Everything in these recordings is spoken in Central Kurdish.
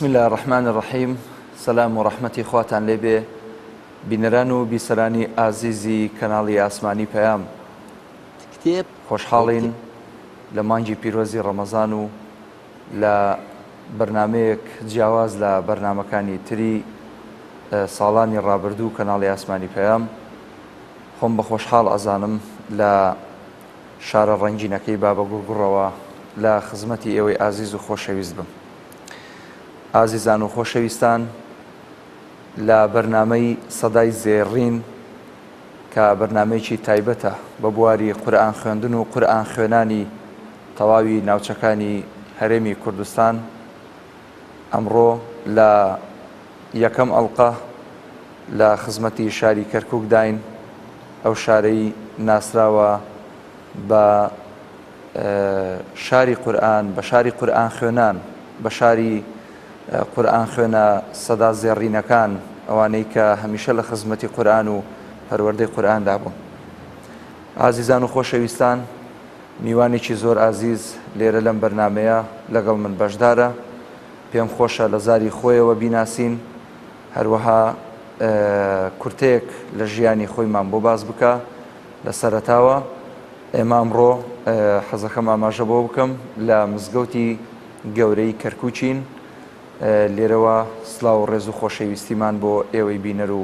بسم الله الرحمن الرحیم. سلام و ڕەحمەتی خواتان لێبێ بینەران و بیسەرانی ئازیزی کەناڵی ئاسمانی پەیام. خۆشحاڵین لە مانگی پیرۆزی ڕەمەزان و لە بەرنامەیەک جیاواز لە بەرنامەکانی تری ساڵانی ڕابردوو کەناڵی ئاسمانی پەیام. خۆم بە خۆشحاڵ ئەزانم لە شارە ڕەنگینەکەی بابە گوڕگوڕەوە لە خزمەتی ئێوەی ئازیز و خۆشەویست بم. ئازیزان و خۆشەویستان، لە بەرنامەی سەدای زێڕین کە بەرنامەیەکی تایبەتە بە بواری قورئان خوێندن و قورئان خوێنانی تەواوی ناوچەکانی هەرێمی کوردستان، ئەمڕۆ لە یەکەم ئەڵقە لە خزمەتی شاری کەرکووک داین. ئەو شارەی ناسراوە بە شاری قورئان، بە شاری قورئان خوێنان، بە شاری قورئان خوێنە سەدا زێڕینەکان، ئەوانەی کە هەمیشە لە خزمەتی قورئان و پەروەردەی قورئاندا بوون. ئازیزان و خۆشەویستان، میوانێکی زۆر ئازیز لێرە لەم بەرنامەیە لەگەڵ من بەشدارە. پێم خۆشە لە زاری خۆیەوە بیناسین، هەروەها کورتەیەک لە ژیانی خۆیمان بۆ باز بکە. لە سەرەتاوە ئێمە ئەمڕۆ حەزەکەم ئاماژە بۆ بکەم لە مزگەوتی گەورەی کەرکووچین. لێرەوە سڵاو و ڕێز و خۆشەویستیمان بۆ ئێوەی بینەر و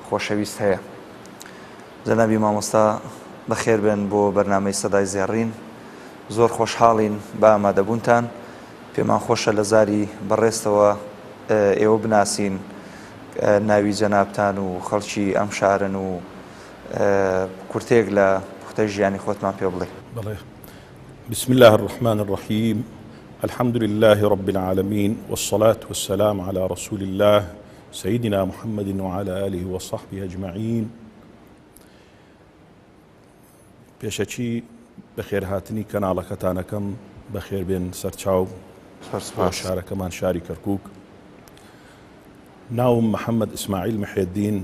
خۆشەویست هەیە. جەنابی مامۆستا بەخێر بێن بۆ بەرنامەی سەدای زێڕین. زۆر خۆشحاڵین بە ئامادەبوونتان. پێمان خۆشە لە زاری بەڕێستەوە ئێوە بناسین ناوی جەنابتان و خەڵکی ئەم شارن و کورتێک لە پوختەی ژیانی خۆتمان پێ بڵێ. بەڵێ. بسم الله الرحمن الرحيم. الحمد لله رب العالمين، والصلاة والسلام على رسول الله سيدنا محمد وعلى آله وصحبه أجمعين. پێشەچی بەخێر هاتنی کەناڵەکەتانەکەم بەخێر بێن سەرچاو شارەکەمان شاری کەرکووک. ناوم محەممەد ئیسماعیل محێدین،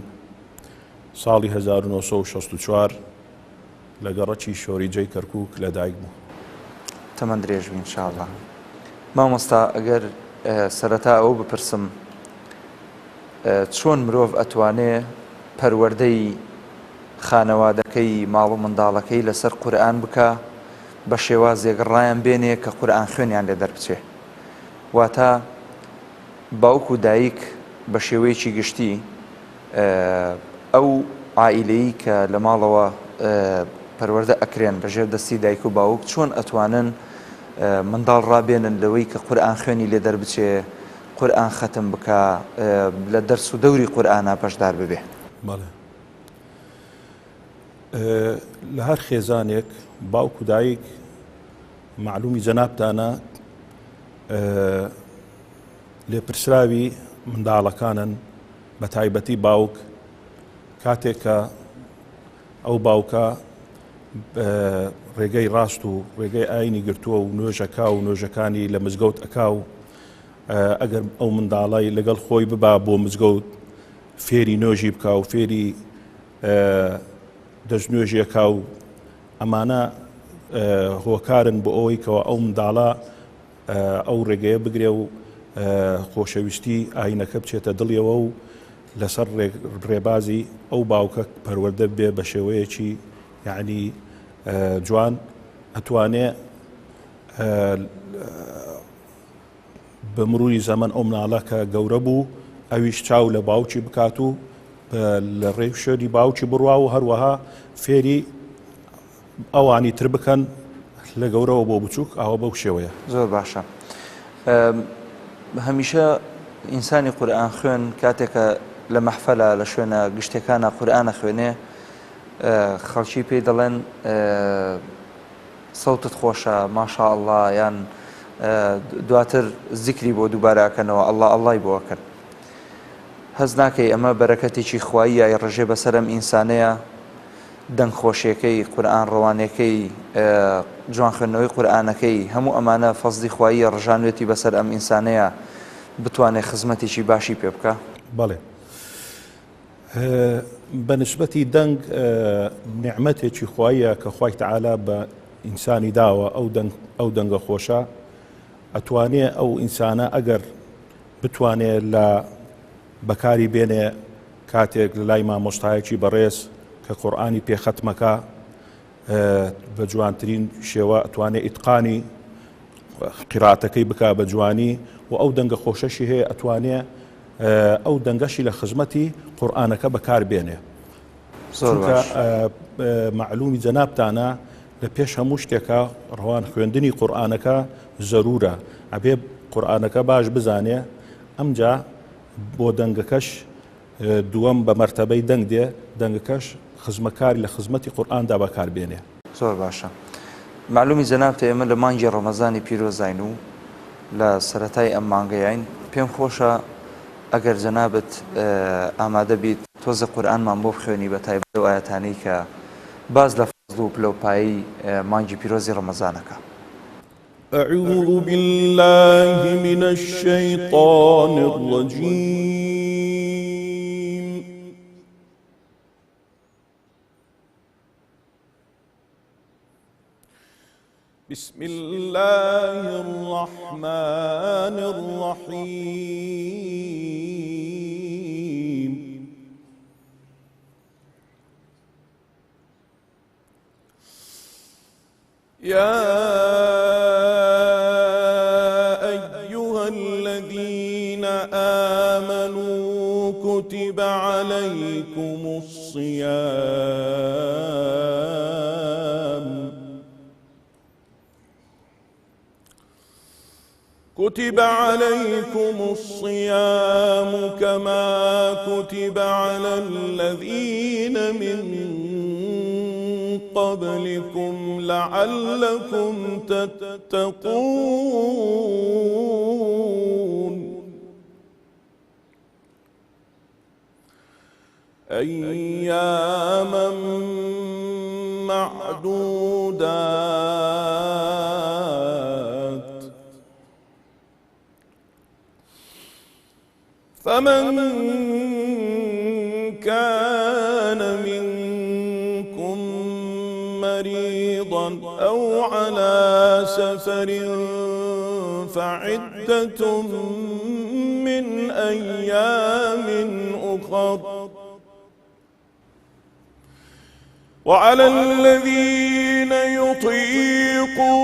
ساڵی 1964 لە گەڕەکی شۆریجەی کەرکووک لەدایک بوو. تەمەند درێژ بین ئینشاءالله. مامۆستا، ئەگەر سەرەتا ئەو بپرسم، چۆن مرۆڤ ئەتوانێ پەروەردەی خانەوادەکەی ماڵ و منداڵەکەی لەسەر قورئان بکە بە شێوازێک ڕایان بێنێ کە قورئان خوێنیان لێ دەربچێ؟ واتە باوک و دایک بە شێوەیەکی گشتی ئەو عائیلەی کە لە ماڵەوە پەروەردە ئەکرێن بەژێر دەستی دایک و باوک چۆن ئەتوانن منداڵ ڕابێنن لەوەی کە قورئان خوێنی لێ دەربچێ، قورئان ختم بکە، لە دەرس و دەوری قورئانە بەشدار ببێ؟ بەڵێ. لە هەر خێزانێک باوک و دایک معلومی جەنابتانە لێپرسراوی منداڵەکانن، بە تایبەتی باوک کاتێک کە ئەو باوکە ڕێگەی ڕاست و ڕێگەی ئاینی گرتووە و نوێژەکا و نوێژەکانی لە مزگەوت ئەکا و ئەگەر ئەو منداڵای لەگەڵ خۆی ببا بۆ مزگەوت فێری نوێژی بکە و فێری دەستنوێژیەکا و ئەمانە هۆکارن بۆ ئەوەی کەەوە ئەو منداڵە ئەو ڕێگەیە بگرێ و خۆشەویستی ئاینەکە بچێتە دڵیەوە و لەسەر ڕێبازی ئەو باوکە پەروەردە بێ بە شێوەیەکی یعنی جوان. ئەتوانێ بە مروری زەمن ئەو مناڵە کە گەورە بوو ئەویش چاو لە باوکی بکات و لە ڕێی شێری باوکی بڕوا و هەروەها فێری ئەوانی تر بکەن لە گەورەوە بۆ بچووک. ئەوە بەو شێوەیە. زۆر باشە. هەمیشە ئینسانی قورئان خوێن کاتێکە لە مەحفەلە لە شوێنە گشتەکانە قورئانە خوێنێ، خەڵکی پێی دەڵێن سەوتت خۆشە، ماشاءالله، یان دواتر زیکری بۆ دووبارەکەنەوە، ئەڵڵا ئەڵڵای بۆکەن. هەز ناکەی ئەمە بەرەکەتێکی خوایی یا ڕژێ بەسەرم ئینسانەیە، دەنگ خۆشیەکەی قورئان ڕەوانەکەی جوان خوێندنەوەی قورئانەکەی هەموو ئەمانە فەزلی خوایی ڕژانوێتی بەسەر ئەم ئینسانەیە بتوانێت خزمەتێکی باشی پێ بکە؟ بەڵێ. بەنسبەتی دەنگ نیعمەتێکی خواییە کە خوای تەعالا بە ئینسانی داوە. ئەو دەنگە خۆشە ئەتوانێ ئەو ئینسانە ئەگەر بتوانێت لە بەکاری بێنێ کاتێک لە لای مامۆستایەکی بەڕێز کە قورئانی پێختمەکە بە جوانترین شێوە ئەتوانێت ئیتقانی قیراتەکەی بکا بە جوانی و ئەو دەنگە خۆشەشی هەیە ئەتوانێت ئەو دەنگەشی لە خزمەتی قورئانەکە بەکار بێنێ. چونکە معلومی جەنابتانە لە پێش هەموو شتێکە ڕەوان خوێندنی قورئانەکە زەرورە، ئەبێ قورئانەکە باش بزانێ، ئەمجا بۆ دەنگەکەش دووەم بە مەرتەبەی دەنگ دێ، دەنگەکەش خزمەکاری لە خزمەتی قورئاندا بەکار بێنێ. زۆر باشە. معلومی جەنابتە ئێمە لە مانگی ڕەمەزانی پیرۆزین و لە سەرەتای ئەم مانگەیین، پێم خۆشە ئەگەر جەنابەت ئامادە بیت تۆزە قورئانمان بۆ بخوێنی بە تایبەت ئەو ئایەتانەی کە باز لە فەزڵ و پلەپایی مانگی پیرۆزی ڕەمەزانەکە. أعوذ بالله من الشيطان الرجيم. بسم الله الرحمن الرحيم. يا أيها الذين آمنوا كتب عليكم الصيام كما كتب على الذين من قبلكم لعلكم تتقون. أياما معدودات، فمن كان منكم مريضا أو على سفر فعدة من أيام أخر، وعلى الذين يطيقونه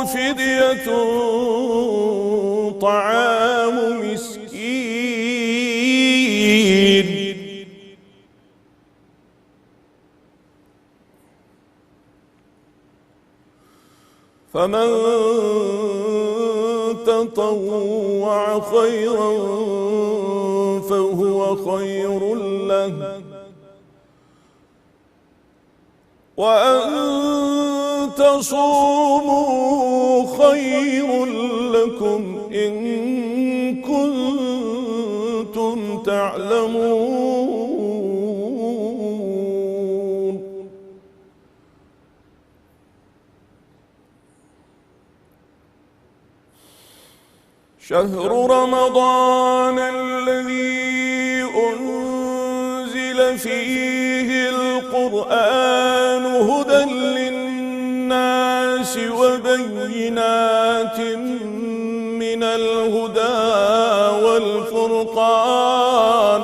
فدية طعام مسكين، فمن تطوع خيرا فهو خير له، وأن تصوموا خير لكم إن كنتم تعلمون. شهر رمضان الذي أنزل فيه القرآن هدى للناس وبينات من الهدى والفرقان،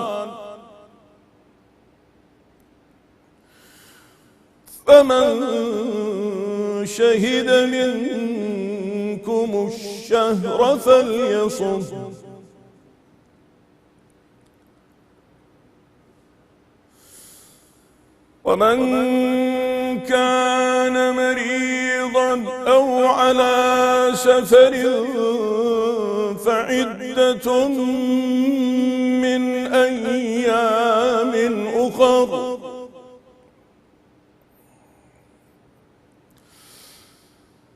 فمن شهد منكم الشهر فليصم، ومن كان مريضا أو على سفر فعدة من أيام أخر،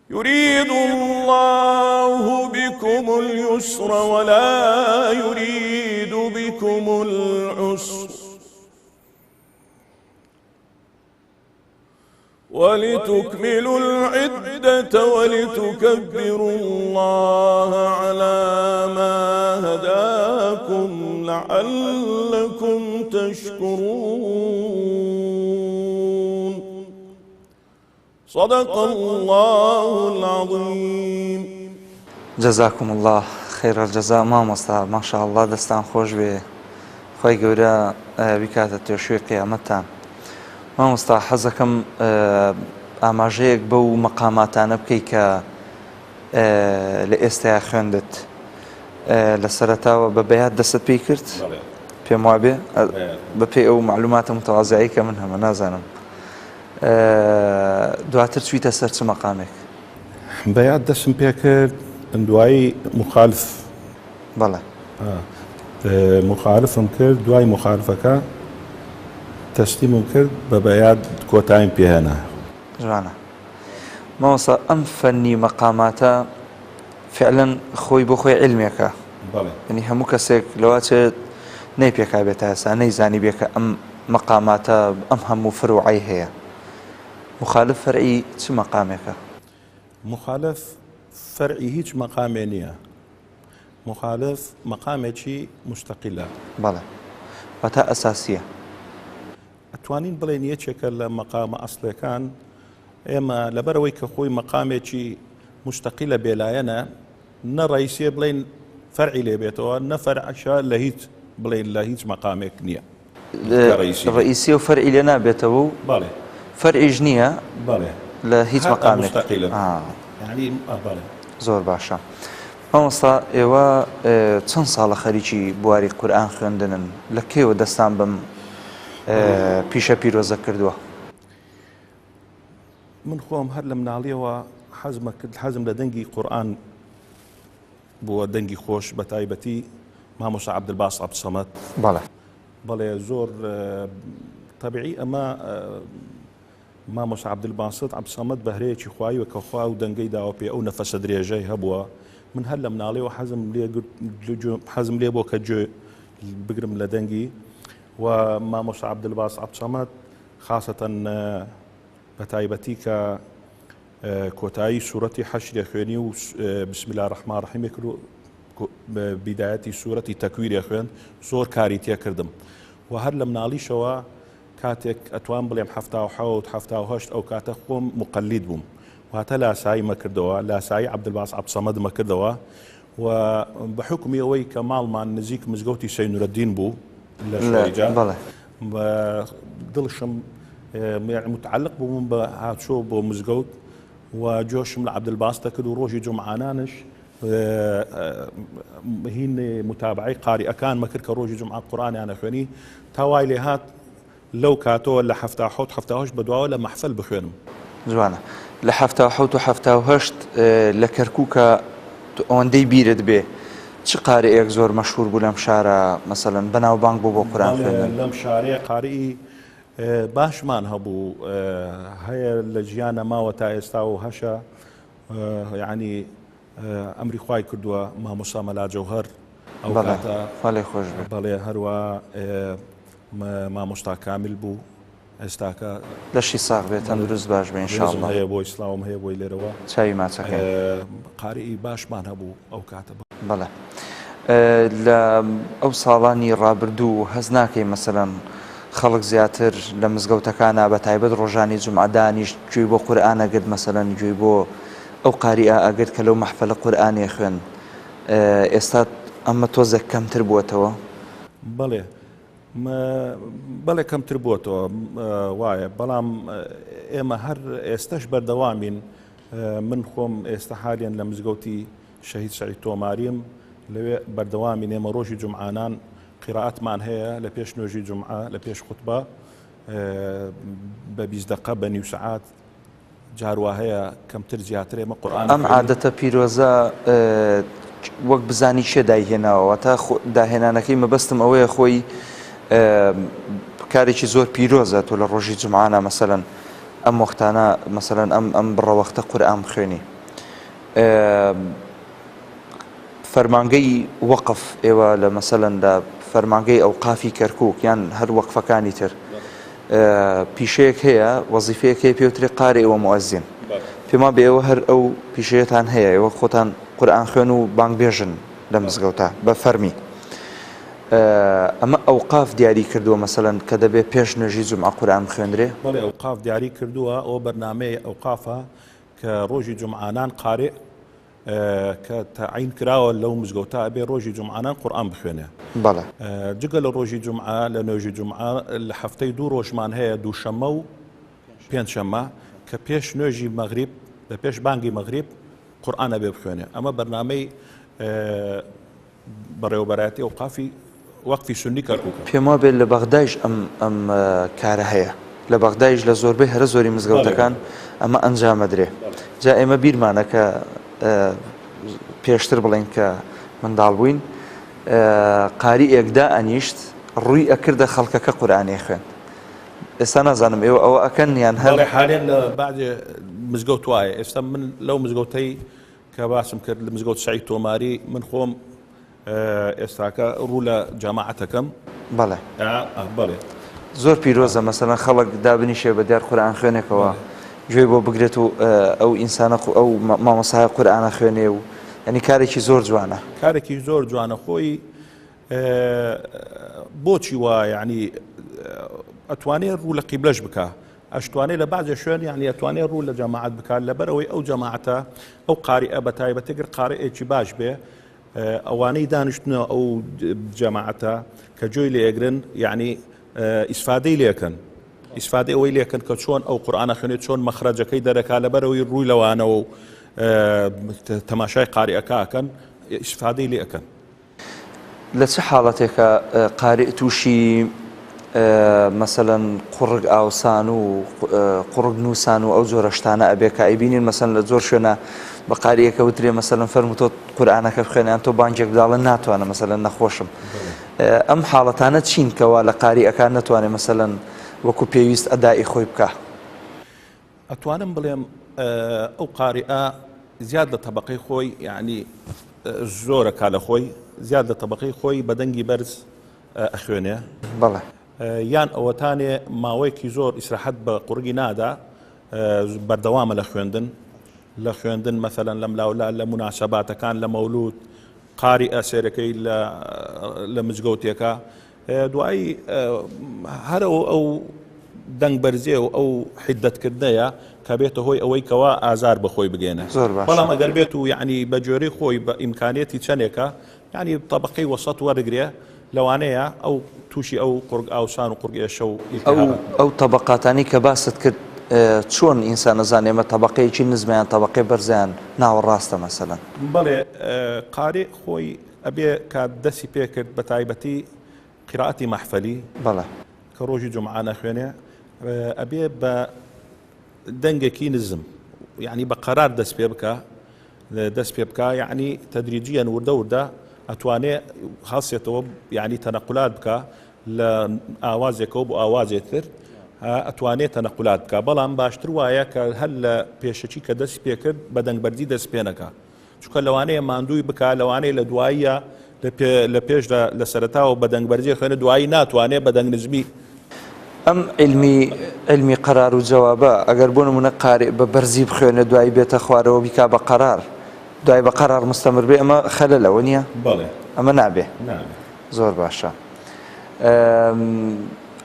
يريد الله بكم اليسر ولا يريد بكم العسر، ولتكملوا العدة ولتكبروا الله على ما هداكم لعلكم تشكرون. صدق الله العظيم. جزاكم الله خەیرەلجەزا مامۆستا ماشاءڵڵا دەستان خۆش بێ خۆی گەورە بیکاتە توێشوی قیامەتتان. مامۆستا حەزەکەم ئاماژەیەک بەو مەقاماتانە بکەی کە لە ئێستایا خوێندت لە سەرەتاوە بە بەیاد دەستت پێی کرد پێم وابێ بەپێی ئەو معلوماتە متەوازایی کە من هەمە نازانم دواتر چوویتە سەر چ مەقامێک؟ بەیاد دەستم پێ کرد دوایی مخالف بەڵێ مخالفم کرد دوای مخالفەکە تەسلیمم کرد بە بەیاد کۆتاییم پێهێنا. جوانە مامۆستا ئەم فەنی مەقاماتە فعلەن خۆی بۆ خۆی علمێکە ینی هەموو کەسێک لەوە چێت نەی پێکا بێتە ئێستا نەیزانی بێ کە ئەم مەقاماتە ئەم هەموو فروعی هەیە. مخالف فەرعی چ مەقامێکە؟ مخالف فەرعی هیچ مەقامێ نییە، مخالف مەقامێکی مستەقیلە. بەڵێ واتە ئەساسیە. ئەتوانین بڵێن یەکێکە لە مەقامە ئەسڵەکان ئێمە لەبەرەوەی کە خۆی مەقامێکی مستەقیلە بێلایەنە نە ڕئیسیە بڵێن فەرعی لێ بێتەوە نە فەرعەشە لە هیچ بڵێن لە هیچ مەقامێک نییە. ڕئیسی و فەرعی لێ نابێتەوە و بەڵێ فەرعیش نییە بەڵێ لە هیچ مەقامێک مستەقیلە. یعنی بەڵێ زۆر باشە. مامۆستا ئێوە چەند ساڵە خەریکی بواری قورئان خوێندنن لە کێوە دەستان بم پیشە پیرۆزە کردووە؟ من خۆم هەر لە مناڵیەوە حەزم لە دەنگی قورئان بووە، دەنگی خۆش بە تایبەتی مامۆستا عەبدولباس عەبدسەمەد. بەڵێ زۆر تەبیعی ئەمە مامۆستا عەبدولباس عەبدسەمەد بەهرەیەکی خوایوە کە خوا و دەنگەی داوە پێ ئەو نەفەسە درێژەی هەبووە. من هەر لە مناڵیەوە حەزم لێ بۆ کە گوێ بگرم لە دەنگی و مامۆستا عەبدولباس عەبدسەمەد خاسەتەن بە تایبەتی کە کۆتایی سوورەتی حەشرێ خوێنی و بسم الله الرحمن الرحیم کرد و بیدایەتی سوورەتی تەکویرێ خوێن زۆر کاری تێ کردم و هەر لە مناڵیشەوە کاتێک ئەتوان بڵێم 1970 ئەو کاتە خۆم مقەلید بووم واتە لاسایی مەکردەوە، لاسایی عەبدولباس عەبدسەمەد مەکردەوە و بە حکمی ئەوەی کە ماڵمان نزیک مزگەوتی سەید نورەدین بوو لە شوێجا دڵشم متعلق بووم بە هاتشۆ بۆ مزگەوت و جۆشم لە عەبدولباس دەکرد و ڕۆژی جومعانانش هین متابعی قاریئەکان مەکرد کە ڕۆژی جومعە قورئانیان خوێنی تاوای لێ هات لەو کاتەوە لە 1970 بەدواوە لە مەحفەل بخوێنم. جوانە لە 1970 و 1970 لە کەرکووکە ئەوەندەی بیرت بێ چ قاریئێک زۆر مەشهور بوو لەم شارە مەسەڵەن بەناوبانگ بوو بۆ قورئان خوێندن؟ لەم شارەیە قاریئی باشمان هەبوو هەیە لە ژیانە ماوە تا ئێستا و هەشە یعنی ئەمری خوای کردووە مامۆستا مەلا جەوهەر ئەو کاتە خاڵی خۆش بێ. بەڵێ هەروە مامۆستا کامیل بوو ئێستاکە لەشی ساغ بێت تەندروست باش بێ ئینشاءڵڵا. هەیە بۆ ئیسلام هەیە بۆی لێرەوە چاوی ماچەکەی قاریئی باشمان هەبوو ئەو کاتە. بەڵێ لە ئەو ساڵانی ڕابردوو هەز ناکەی مەسەڵەن خەڵک زیاتر لە مزگەوتەکانە بە تایبەت ڕۆژانی جومعەدانیش گوێی بۆ قورئان ئەگرت مەسەڵەن گوێی بۆ ئەو قاریئە ئەگرت کە لەو مەحفەلە قورئانێ خوێن ئێستا ئەمە تۆزێک کەمتر بووەتەوە؟ بەڵێ کەمتر بووەتەوە وایە، بەڵام ئێمە هەر ئێستش بەردەوامین. من خۆم ئێستا حالیان لە مزگەوتی شەهید سەعید تۆماریم لەوێ بەردەوامین. ئێمە ڕۆژی جومعانان قیرائەتمان هەیە لە پێش نوێژی جومعە لە پێش خوتبە بە 20 دقە بە نیو سەعات جاروا هەیە کەمتر زیاتر ئێمە قورئان. ئەم عادەتە پیرۆزە وەک بزانی چێ داهێناوە تا داهێنانەکەی مەبەستم ئەوەیە خۆی کارێکی زۆر پیرۆزە تۆ لە ڕۆژی جومعانە مەسەڵەن ئەم وەختانە مەسەڵەن ئەم بڕەوەختە قورئان بخوێنی. فەرمانگەی وەقف ئێوە لە مەسەڵەن لە فەرمانگەی ئەوقافی کەرکووک یان هەر وەقفەکانی تر پیشەیەک هەیە وەزیفەیەک هەیە پێوترێ قاری ئێوە مؤەزین. پێما بێ ئێوە هەر ئەو پیشەیەتان هەیە ئێوە خۆتان قورئان خوێن و بانگبێژن لە مزگەوتە بە فەرمی. ئەمە ئەوقاف دیاری کردووە مەسەڵەن کە دەبێت پێش نوێژی جومعە قورئان بخوێندرێ؟ بەڵێ ئەوقاف دیاری کردووە ئەو بەرنامەیە ئەوقافە کە ڕۆژی جومعانان قارئ کە تەعین کراوە لەو مزگەوتە ئەبێ ڕۆژی جومعانان قورئان بخوێنێ. بەڵێ جگە لە ڕۆژی جومعە لە نوێژی جومعە لە هەفتەی 2 ڕۆژمان هەیە دووشەممە و پێنجشەممە کە پێش نوێژی مەغریب لە پێش بانگی مەغریب قورئان ئەبێ بخوێنێ. ئەمە بەرنامەی بەڕێوەبەرایەتی ئەوقافی وەقفی سونی کەرکووکە. پێم وابێت لە بەغدایش ئەم کارە هەیە، لە بەغدایش لە زۆربەی هەرە زۆری مزگەوتەکان ئەمە ئەنجامەدرێ. جا ئێمە بیرمانە کە پێشتر بڵێن کە منداڵ بووین قاری ئێکدا ئەنیشت ڕووی ئەکردە خەڵکەکە قورئانی خوێن. ئێستا نازانم ئێوە ئەوە ئەکەن یان هەر حالێن لە بعضێ مزگەوت وایە. ئێستا من لەو مزگەوتەی کە باسم کرد لە مزگەوت سعید تۆماری من خۆم ئێستاکە ڕوو لە جەماعەتەکەم. بەڵێ بەڵێ زۆر پیرۆزە مەسەلەن خەڵک دابنیشێ بە دیار قورئان خوێنێکەوە گوێ بۆ بگرێت و ئەو ئینسانە ئەو مامۆسای قورئانە خوێنێ و ینی کارێکی زۆر جوانە. کارێکی زۆر جوانە. خۆی بۆچی وایە یعنی ئەتوانێت ڕوو لە قیبلەش بکە، ئەشتوانێت لە بعضێ شوێن یعنی ئەتوانێت ڕوو لە جەماعەت بکات لەبەرەوەی ئەو جەماعەتە ئەو قاریئە بە تایبەتێگر قاریئێکی باش بێ ئەوانەی دانیشتنەوە ئەو جەماعەتە کە جۆی لێگرن یعنی ئیسفادەی لێکەن، ئیسفادەی ئەوەی لێکەن کە چۆن ئەو قورئانە خوێنێت چۆن مەخرەجەکەی دەرەکات لەبەرەوەی ڕووی لەوانەوە و تەماشای قاریئەکەکەن ئیسفادەی لێکەن. لە چه حاڵەتێکە قاریئ تووشی مەسەلەن قوڕگ ئاوسان و قوڕگ نووسان و ئەو جۆرە شتانە ئەبێ کە ئەیبینین مەسەلەن لە زۆر شوێنە بە قاریەکە وترێ مەسەلەن فەرموو تۆ قورئانەکە بخوێنیان تۆ بانگێک بداڵن ناتوانە مەسەلەن نەخۆشم. ئەم حاڵەتانە چین کەوا لە قاریئەکان نەتوانێت مەسەلەن وەکو پێویست ئەدای خۆی بکە؟ ئەتوانم بڵێم ئەو قاریئە زیاد لە طبقەی خۆی یعنی زۆرەکا لە خۆی زیاد لە طبقەی خۆی بە دەنگی بەرز ئەخوێنێ. بەڵێ یان ئەوەتانێ ماوەیەکی زۆر ئیسراحەت بە قورگی نادا بەردەوامە لە خوێندن مەثەلەن لە ملاولا لە مناسەباتەکان لە مەولود قاریئە سێرەکەی لە مزگەوتێکە دوایی هەر ئەو دەنگ بەرزێ و ئەو حیدەتکردنەیە کە بێتە هۆی ئەوەی کەوا ئازار بەخۆی بگێنە. بەڵام ئەگەر بێت و یعنی بە جۆرەی خۆی بە ئیمکانێتی چەندێکە یعنی طبقەی وەسەط وەرەگرێ لەوانەیە ئەو تووشی ئەو قورگ ئاوسان و قورگێشە و ئەو طبقاتانی کە باست کرد چۆن ئینسان نەزانێ ئێمە طبقەیەکی نزمیان طبقەی بەرزیان ناوەڕاستە مەسەلەن؟ بەڵێ قارێ خۆی ئەبێ کات دەستی پێ کرد بە تایبەتی قیرائەتی مەحفەلی بەڵێ کە ڕۆژی جومعە نەخوێنێ ئەبێ بە دەنگێکی نزم یعنی بە قەرار دەست پێ بکە یعنی تەدریجیان وردە ئەتوانێ هەڵسێتەوە یعنی تەنەقولات بکە لە ئاوازێکەوە بۆ ئاوازێک کرد ئەتوانێت تەنەقولات بکە. بەڵام باشتر وایە کە هەر لە پێشەکی کە دەست پێکرد بە دەنگبەردی دەست پێ نەکە چونکە لەوانەیە ماندووی بکە لەوانەیە لە دواییە لە پێش لە سەرەتاوە بە دەنگبەرزی خوێنە دوایی ناتوانێت بە دەنگ نزمی. ئەم علمی قەرار و جەوابە ئەگەر بۆ نمونە قارێ بە بەرزی بخوێنە دوایی بێتە خوارەوە بیکا بە قەرار دوای بە قەرار مستەمر بێ ئەمە خەلەلەوە نییە؟ بەڵێ ئەمە نابێ. زۆر باشە.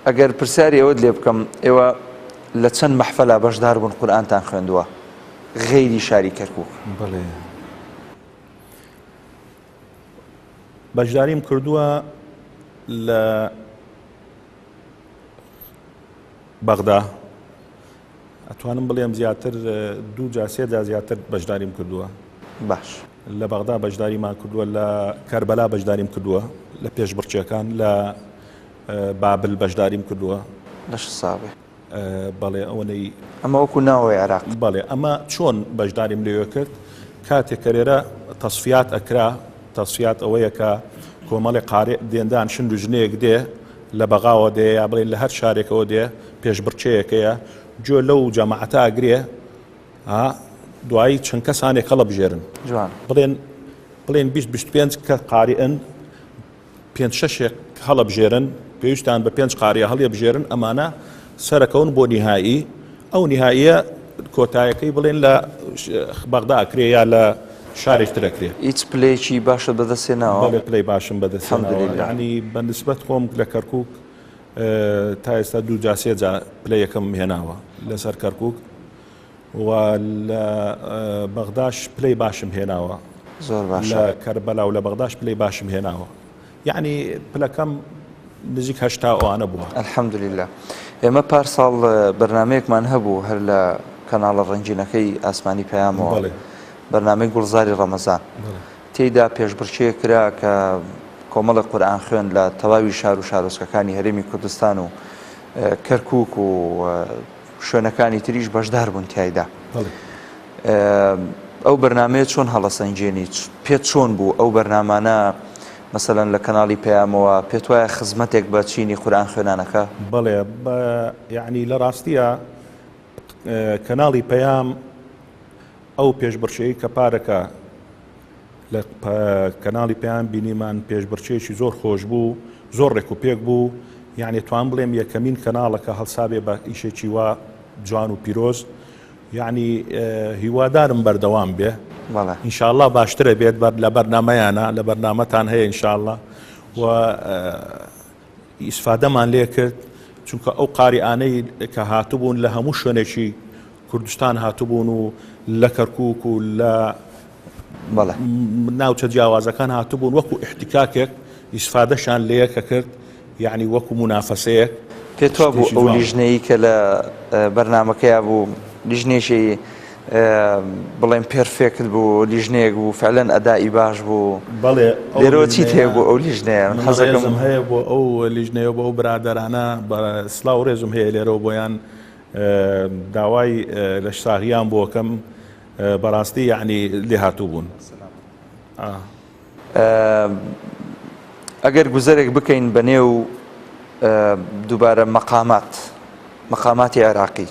ئەگەر پرسیاری ئەوەت لێ بکەم ئێوە لە چەند مەحفەلا بەشدار بوون قورئانتان خوێندووە غەیری شاری کەرکووک؟ بەڵێ بەشداریم کردووە لە بەغدا ئەتوانم بڵێم زیاتر دوو جا سێدا زیاتر بەشداریم کردووە. باش لە بەغدا بەشداریمان کردووە لە کەربەلا بەشداریم کردووە لە پێش بڕچیەکان لە بابل بەشداریم کردووە لە ساوێ. بەڵێ ئەوەی ئەمە وەکو ناوەی عێراق. بەڵێ ئەمە چۆن بەشداریم لێوە کرد کاتێک کەرێرە تەصفیات ئەکرا تەصفیات ئەوەیە کە کۆمەڵی قارێ دێندان شند و ژنەیەک دێ لە بەغاوە دێ یا بڵێن لە هەر شارێکەوە دێ پێش بڕچەیەکەیە جۆ لەو جەماعەتە ئەگرێ دوایی چەند کەسانێک هەڵە بژێرن بڵێن 25 کە قاریئن 5-6 هەڵە بژێرن پێویستیان بە 5 قاریە هەڵێ بژێرن ئەمانە سەرەکەون بۆ نهایی ئەو نهاییە کۆتایەکەی بڵێن لە بەغدا ئەکرێ یا لە شارێک ترەکرێ. هیچ پلەیەکی باشە بەدەستێناوە؟ بەڵێ پلەی باشم بەدەستێناوە یعنی بەنسبەت خۆم لە کەرکووک تا ئێستا دوو جا سێ جا پلەیەکەم هێناوە لەسەر کەرکووک و لە بەغداش پلەی باشم هێناوە زۆر باش لە کەربەلا و لە بەغداش پلەی باشم هێناوە یعنی پلەکەم نزیک 80 ئەوانە بووە الحەمدولillah. ئێمە پارساڵ بەرنمەیەکمان هەبوو هەر لە کەناڵە ڕەنگینەکەی ئاسمانی پەیامەوە بەرنامەی گوڵزاری ڕەمەزان تێیدا پێشبڕکێ کرا کە کۆمەڵی قورئان خوێن لە تەواوی شار و شارۆچکەکانی هەرێمی کوردستان و کەرکووک و شوێنەکانی تریش بەشدار بوون تایدا. ئەو بەرنمەیە چۆن هەڵەسەنجێنی پێت چۆن بوو ئەو بەرنامانە مەسەلەن لە کەناڵی پەیامەوە پێت وایە خزمەتێک بە چینی قورئان خوێنانەکە؟ بەڵێ یعنی لە ڕاستیە کەناڵی پەیام ئەو پێشبڕکێی کە پارەکە لە کەناڵی پەیام بینیمان پێشبڕکێکی زۆر خۆش بوو زۆر ڕێک و پێک بوو یعنی توان بڵێم یەکەمین کەناڵەکە هەڵسابێ بە ئیشێکی وا جوان و پیرۆز یعنی هیوادارم بەردەوام بێ ئینشاءالله باشترە بێت لە بەرنامەیانە لە بەرنامەتان هەیە ئینشاءالله و ئیسفادەمان لێ کرد چونکە ئەو قاریئانەی کە هاتوبوون لە هەموو شوێنێکی کوردستان هاتوبوون و لە کەرکووک و لە ناوچە جیاوازەکان هاتوبوون وەکو احتیکاکێک ئیسفادەشان لێیەکە کرد یعنی وەکو منافەسەیەک. پێت وا بوو ئەو لیژنەی کە لە بەرنامەکەیە بوو لیژنێکی بڵێم پێرفێکت بوو لیژنەیەک بوو فعلەن ئەدای باش بوو لێرەوە چیت هەیە بۆ ئەو لیژنەیە؟ حەزەکەم هەیە بۆ ئەو لیژنەیە بۆ ئەو برادەرانە بە سڵاو و ڕێزم هەیە لێرەوە بۆیان داوای لە شتاغیان بۆکەم بەڕاستی یعنی لێ هاتوو بوون. ئەگەر گوزەرێک بکەین بەنێو دووبارە مەقاماتی عێراقی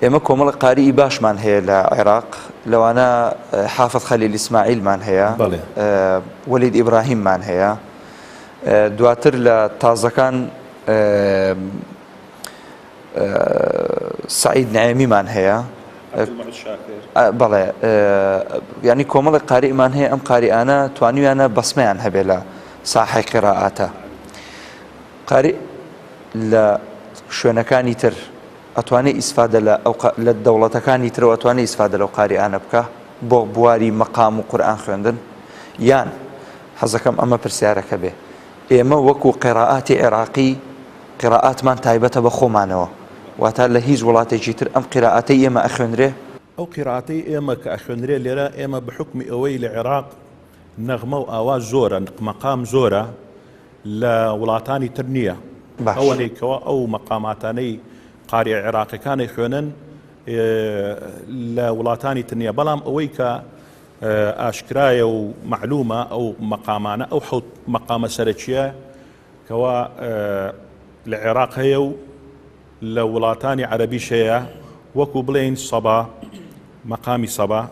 ئێمە کۆمەڵی قاریئی باشمان هەیە لە عێراق لەوانە حافظ خەلیل ئیسماعیلمان هەیە وەلید ئیبراهیممان هەیە دواتر لە تازەکان سعید نعیمیمان هەیە بەڵێ ینی کۆمەڵی قاریئمان هەیە ئەم قاریئانە توانیویانە بەسمەیان هەبێ لە ساحەی قیرائاتە قاری لە شوێنەکانی تر ئەتوانێت ئیسفادە لە دەوڵەتەکانی ترەوە ئەتوانێت ئیسفادە لەو قاریئانە بکە بۆ بواری مەقام و قورئان خوێندن یان حەزەکەم ئەمە پرسیارەکە بێ ئێمە وەکو قیرائاتی عێراقی قیرائاتمان تایبەتە بە خۆمانەوە واتە لە هیچ وڵاتێکی تر ئەم قیرائەتەی ئێمە ئەخوێنرێ؟ ئەو قیرائەتەی ئێمە کە ئەخوێنرێ لێرە ئێمە بحکمی ئەوەی لە عێراق نەغمە و ئاواز زۆرە مەقام زۆرە لە وڵاتانی تر نییە ئەوەنێکەوە ئەو مەقاماتانەی قاری عێراقیەکانی خوێنن لە وڵاتانی تر نییە بەڵام ئەوەی کە ئاشکرایە و معلومە ئەو مەقامانە ئەو حەوت مەقامە سەرەکیە کەوا لە عێراق هەیە و لە وڵاتانی عەرەبیش هەیە وەکو بڵێن سەبا مەقامی سەبا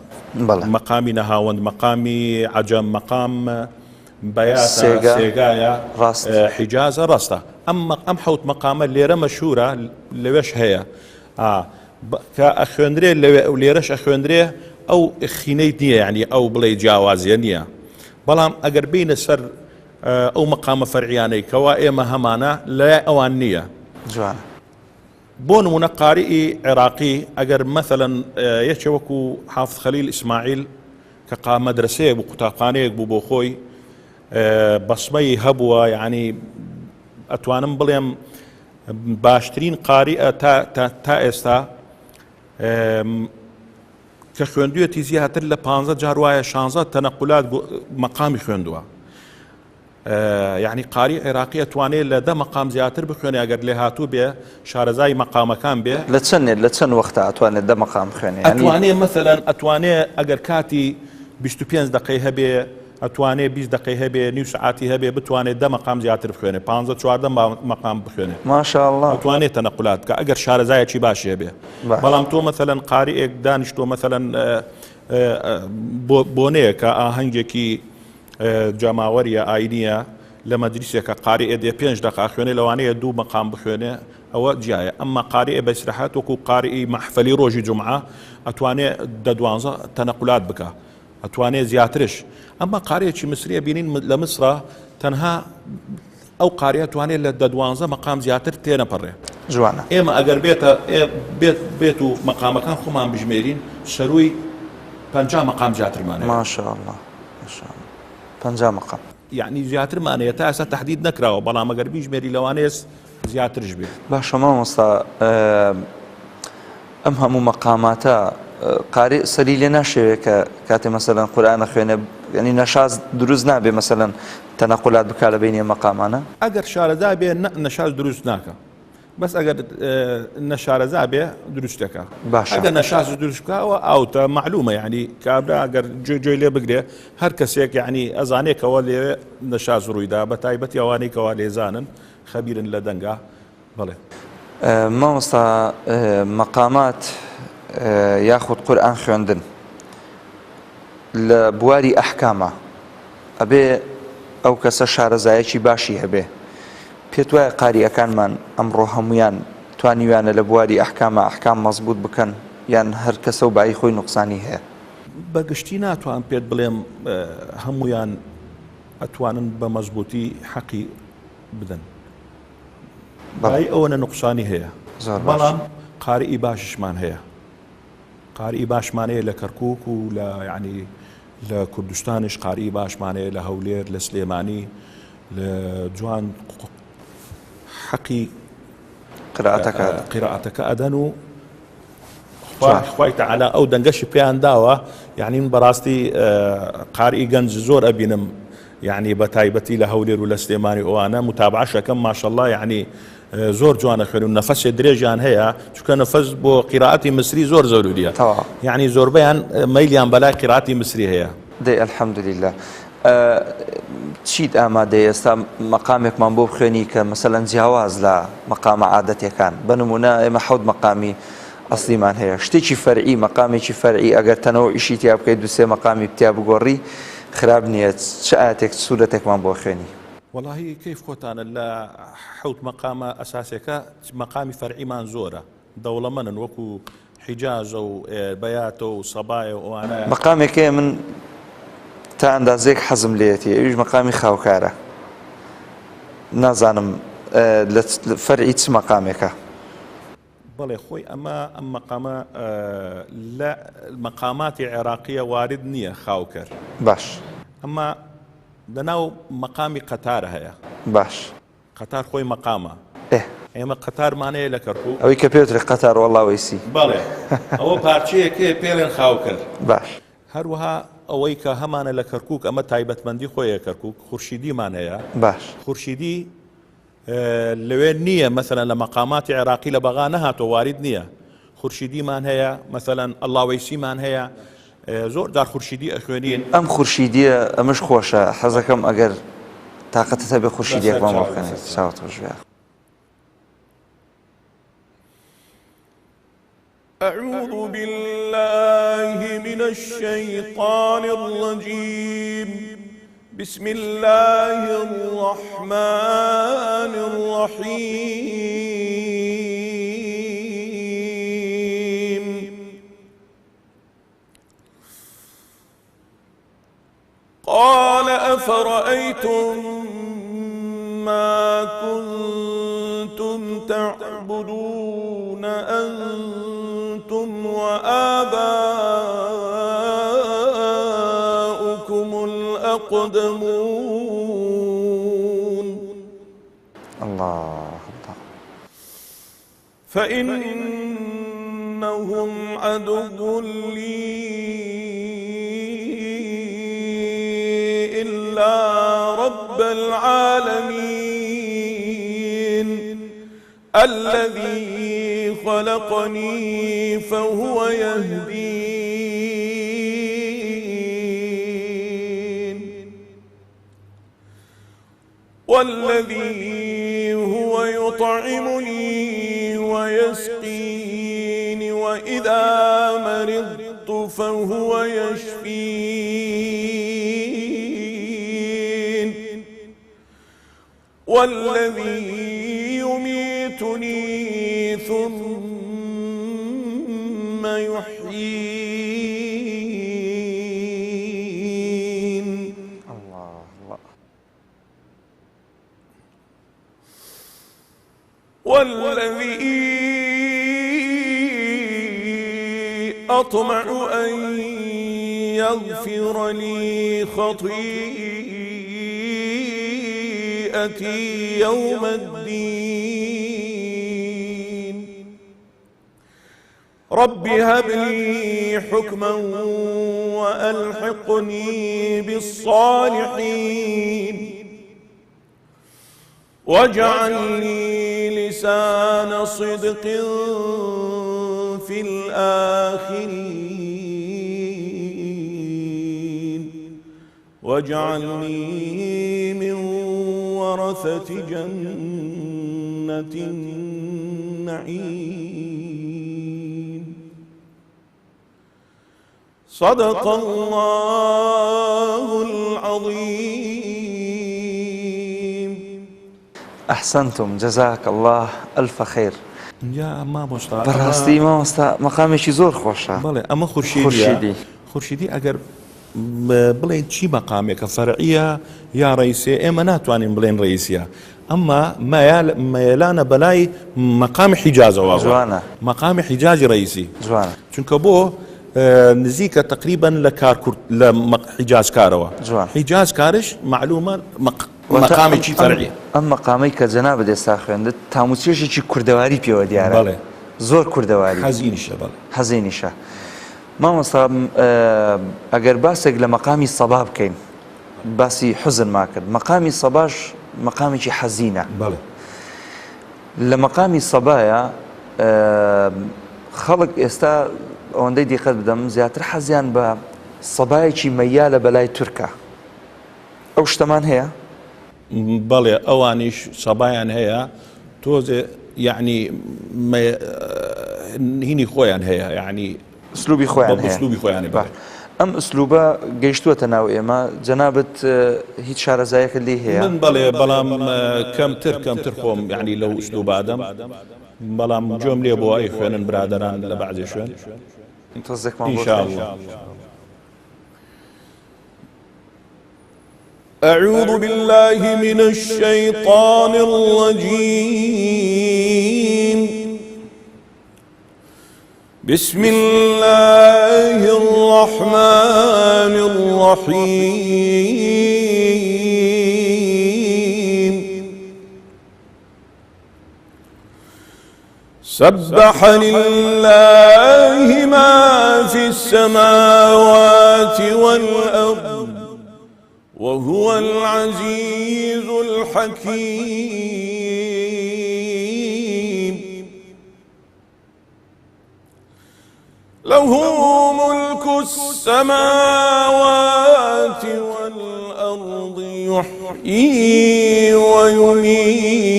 مەقامی نەهاوەند مەقامی عەجەم مەقام بەیاتە سێگایە حیجازە ڕاستە ئەم حەوت مەقامە لێرە مەشهورە لەوێش هەیە کە ئەخوێنرێ لێرەش ئەخوێنرێ ئەو خینەی نییە یعنی ئەو بڵێ جیاوازیە نییە بەڵام ئەگەر بینە سەر ئەو مەقامە فەرعیانەی کەوا ئێمە هەمانە لای ئەوان نییە جوانە. بۆ نمونە قاریئی عێراقی ئەگەر مەثەلەن یەکێ وەکو حافظ خەلیل ئیسماعیل کە مەدرسەیەک بوو قوتابخانەیەک بوو بۆ خۆی بەسمەی هەبووە یعنی ئەتوانم بڵێم باشترین قاریئە تا ئێستا کە خوێندوویەتی زیاتر لە 15 جار وایە 16 تەنەقولات مەقامی خوێندووە یعنی قاری عێراقی ئەتوانێت لە 10 مەقام زیاتر بخوێنێ ئەگەر لێ هاتوو بێ شارەزای مەقامەکان بێ لە چەند وەختە ئەتوانێت 10 مەقام خوێنێ ئەتوانێت مەثەلەن ئەتوانێت ئەگەر کاتی 25 دقەی هەبێ ئەتوانێت 20 دقەی هەبێ نیو سعاتی هەبێ بتوانێت 10 مەقام زیاتر بخوێنێ 15-14 مەقام بخوێنێ ماشاءالله ئەتوانێت تەنەقولات کە ئەگەر شارەزایەکی باشی هەبێ بەڵام تۆ مەثەلەن قاریئێک دانیشتۆ مەثەلەن بۆنەیە کە ئاهەنگێکی جەماوەریە ئاینیە لە مەجلیسێکە قاریئێ دێ 5 دقە خوێنێ لەوانەیە 2 مەقام بخوێنێ ئەوە جیایە ئەمما قاریئێ بە ئیسراحەت وەکو قاریئی مەحفەلی ڕۆژی جومعە ئەتوانێت 12 تەنەقولات بکە ئەتوانێت زیاترش ئەمما قاریەکی مسریە بینین لە مسرە تەنها ئەو قاریە توانێت لە 12 مەقام زیاتر تێنەپەڕێ جوانە. ئێمە ئەگەر بێت و مەقامەکان خۆمان بژمێرین سەروی 50 مەقام زیاترمانە. ماشاءالله 50 مەقام. یعنی زیاترمانەیە تا ئێستا تهدید نەکراوە، بەڵام ئەگەر بیژمێری لەوانەیە زیاترش بێت. باشە مامۆستا ئەم هەموو مەقاماتە قاری سەری لێ ناشەوێت کە کاتێ مەسەلەن قورئان خوێنێ ینی نەشاز دروست نابێ مەسەلەن تەنەقولات بکا لە بینی مەقامانە؟ ئەگەر شارەزا بێ نەشاز دروست ناکە، بەس ئەگەر نەشارەزا بێ دروستەکە. باشە ئەگەر نەشاز دروست بکەوە ئاوتە معلومە، یعنی کابرا ئەگەر گوێی لێ بگرێ هەر کەسێک یعنی ئەزانێکەوە لێ نەشاز ڕوویدا بە تایبەتی ئەوانەیەکەوە لێزانن خەبیرن لە دەنگا. بڵێ مامۆستا مەقامات یاخود قورئان خوێندن لە بواری ئەحکامە ئەبێ ئەو کەسە شارەزایەکی باشی هەبێ. پێت وایە قاریەکانمان ئەمڕۆ هەمویان توانیویانە لە بواری ئەحکامە ئەحکام مەزبوط بکەن یان هەر کەسە و بای خۆی نوقسانی هەیە؟ بەگشتی ناتوان پێت بڵێم هەمویان ئەتوانن بە مەزبوطی حەقی بدەن، بای ئەوەنە نوقسانی هەیە، بەڵام قارئی باششمان هەیە. قارئی باشمانەیە لە کەرکووک و لە یعنی لە کوردستانش قارئی باشمانەیە لە هەولێر لە سلێمانی لە جوان حەقی قراءەتەکە ئەدەن و خوای تەعالا ئەو دەنگەشی پێیان داوە. یعنی من بەڕاستی قارئی گەنج زۆر ئەبینم، یعنی بە تایبەتی لە هەولێر و لە سلێمانی ئەوانە متابعەشەکەم ماشەڵڵا، یعنی زۆر جوانە خوێن و نەفەسێ درێژیان هەیە، چونکە نەفەس بۆ قیراعەتی مسری زۆر زۆروریە، یعنی زۆربەیان مەیلیان بەلای قیراعەتی مسری هەیە. دەی ئەلحەمدولیلا. چیت ئامادەیە ئێستا مەقامێکمان بۆ بخوێنی کە مەسەلەن جیاواز لە مەقامە عادەتیەکان؟ بنمونە ئێمە 7 مەقامی ئەسلیمان هەیە، شتێکی فەرعی مەقامێکی فەرعی ئەگەر تەنەوە ئیشی تیا بکەیت 2-3 مەقامی بتیا بگۆڕی خراب نییە. چ ئاەتێک سوورەتێکمان بۆ خوێنی؟ والله كيف خوتانا لا حوت مقام أساسك مقام فرعي من زورة دولة من وكو حجاز أو بيات أو صبايا وأنا مقامي كي من تا أندازيك حزم ليتي يوج مقامي خاوكارة نازانم فرعي تس مقامك بلي خوي أما مقام لا المقامات العراقية وارد نية خاوكر باش أما دناو مقامي قطار هيا باش قطار خوي مقامه ئێمە قەتار مانەیە لە کەرکووک ئەوەی کە پێوتری قەتار وەڵڵا وەیسی بەڵێ ئەوە پارچەیەکێ پێڵێن خاوکرد باش هەروەها ئەوەی کە هەمانە لە کەرکووک ئەمە تایبەتمەندی خۆیە کەرکووک خورشیدیمان هەیە باش خورشیدی لەوێ نییە مەسەلەن لە مەقاماتی عێراقی لە بەغا نەهاتۆ وارد نییە خورشیدیمان هەیە مەسەلەن ئەڵڵاوەیسیمان هەیە زۆر دار خورشیدی ئەخوێنین ئەم خورشیدیە ئەمەش خۆشە حەزەکەم ئەگەر تااقەتە بێ خورشیدێکمان بۆ بکەنێت چاوتۆژێ أعوذ بالله من الشيطان الرجيم بسم الله الرحمن الرحيم قال أفرأيتم ما كنتم تعبدون أنتم وآباؤكم الأقدمون الله فإنهم عدو لي إلا رب العالمين الذي خلقني فهو يهدين والذي هو يطعمني ويسقين وإذا مرضت فهو يشفين والذي يميتني ثم يحيين والذي أطمع أن يغفر لي خطيئتي يوم الدين رب هب لي حكما وألحقني بالصالحين واجعل لي لسان صدق في الآخرين واجعلني من ورثة جنة النعيم صدق الله العظيم. أحسنتم، جزاك الله ألف خير. يا مامۆستا بەڕاستی مامۆستا مەقامێکی زۆر خۆشە. بەڵێ ئەمە خورشیدی ئەگەر بڵێن چی مەقامێکە فەرعیە یا ڕئیسێ ئێمە ناتوانین بڵێن ڕئیسیە، ئەمما مەیلانە بەلای مەقامی حیجازەوە. جوانە مەقامی حیجازی ڕئیسی، جوانە، چونکە بۆ نزیکە تقریبا لە حیجازکارەوە. حیجاز کارش معلومە مەقامێکی فەرعی. ئەم مەقامەی کە جەنابەت ئێستا خوێندت تاموچێژێکی کوردەواری پێوە دیارە. بەڵێ زۆر کوردەواری، حەزینیشە. بەڵێ حەزینیشە. مامۆستا ئەگەر باسێک لە مەقامی سەبا بکەین، باسی حوزن ما کرد، مەقامی سەباش مەقامێکی حەزینە. بەڵێ لە مەقامی سەبایە خەڵک ئێستا ئەوەندەی دیقەت بدەم زیاتر حەزیان بە سەبایەکی مەیە لە بەلای تورکە. ئەو شتەمان هەیە؟ بەڵێ ئەوانیش سەبایان هەیە، تۆزێ یعنی هینی خۆیان هەیە، یعنی ئسلوبی خۆیان هەیە. ئەم ئسلوبە گەیشتووەتە ناو ئێمە. جەنابەت هیچ شارەزایەکە لێ هەیە؟ من بەڵێ بەڵام کەمتر خۆم یعنی لەو ئسلوبادەم، بەڵام جۆم لێ بۆ ئەی خوێنن برادەران لە بەعزێ شوێن ئینشاءالله. أعوذ بالله من الشيطان الرجيم. بسم الله الرحمن الرحيم. سبح لله ما في السماوات والأرض وهو العزيز الحكيم. له ملك السماوات والأرض يحيي ويميت